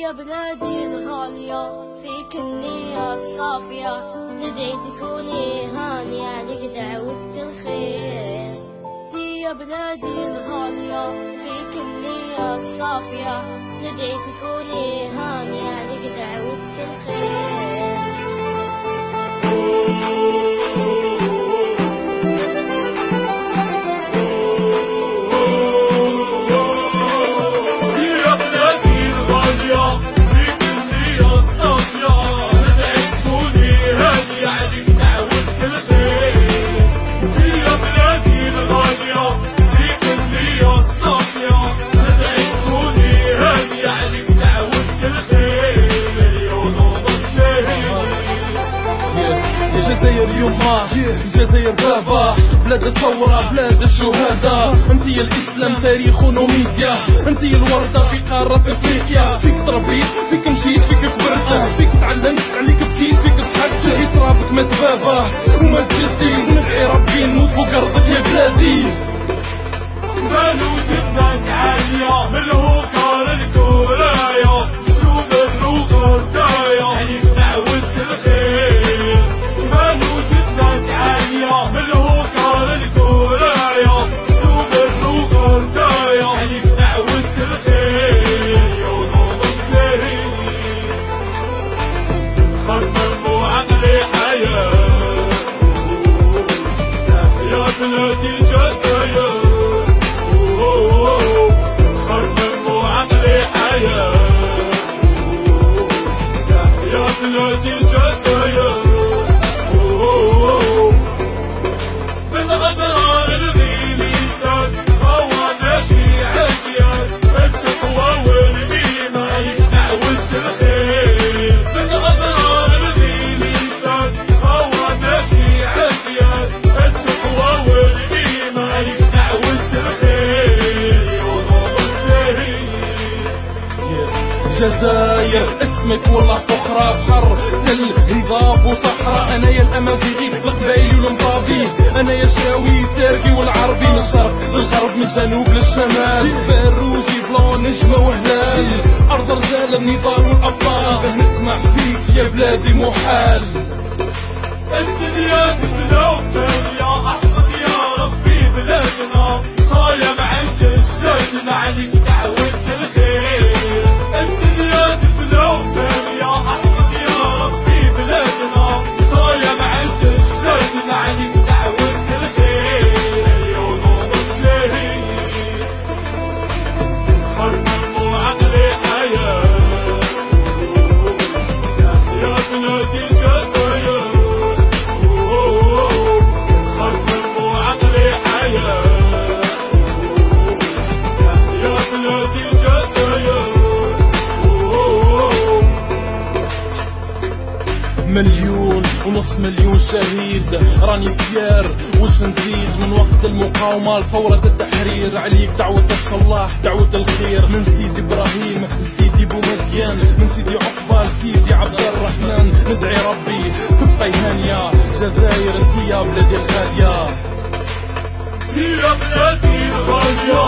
يا بلادي الغالية فيك النية الصافية، ندعي تكوني هانية عليك دعوة الخير. دي يا بلادي الغالية فيك النية الصافية، ندعي تكوني هانية عليك دعوة الخير. الجزائر يما الجزائر بابا، بلاد الثورة بلاد الشهداء، انتي الاسلام تاريخ وميديا، انتي الوردة في قارة افريقيا. فيك تربيت فيك مشيت فيك كبرت فيك تعلمت عليك بكيت فيك ضحكت، جاي ترابك مات بابا وما تجدي، ندعي ربي نموت فوق ارضك يا بلادي. بانو جدك عالية من الهوكر الكوراية، سود الروغ رداية عليك دعوة الخير. بانو جدك عالية من الهوكر الكوراية، سود الروغ رداية عليك دعوة الخير. يا ولاد الشهيد خمم وعقلي حياة، يا بلادي الجزائر بلادي الجزائر. من أضرار الغيلي ساد خواناشي عديان، التقوى والإيمان دعوة الخير. من أضرار الغيلي ساد خواناشي عديان، التقوى والإيمان دعوة الخير. يا ولاد الشهيد جزائر اسمك والله فخرة، بحر تل هضاب وصحراء. انا يا الامازيغي القبايلي والمصابي، انا يا الشاوي التركي والعربي، من الشرق للغرب من الجنوب للشمال، فروجي بلون نجمة وهلال، ارض رجال النضال والابطال، به نسمع فيك يا بلادي محال. الدنيا تفنى وفانية، احفظ يا ربي بلادنا، صايم عند جدادنا عليك دعوة الخير. الدنيا تفنى وفانية، احفظ يا ربي بلادنا، صايم عند جدادنا عليك دعوة الخير. يا ولاد الشهيد خمم وعقلي حياة، يا بلادي الجزائر خمم وعقلي حياة، يا بلادي الجزائر. مليون ونص مليون شهيد، راني فيار وش نزيد، من وقت المقاومة لثورة التحرير، عليك دعوة الصلاح دعوة الخير. من سيدي ابراهيم لسيدي بومدين، من سيدي عقبة لسيدي عبد الرحمن، ندعي ربي تبقي هانية جزائر، انتي يا بلادي الغالية. يا بلادي الغالية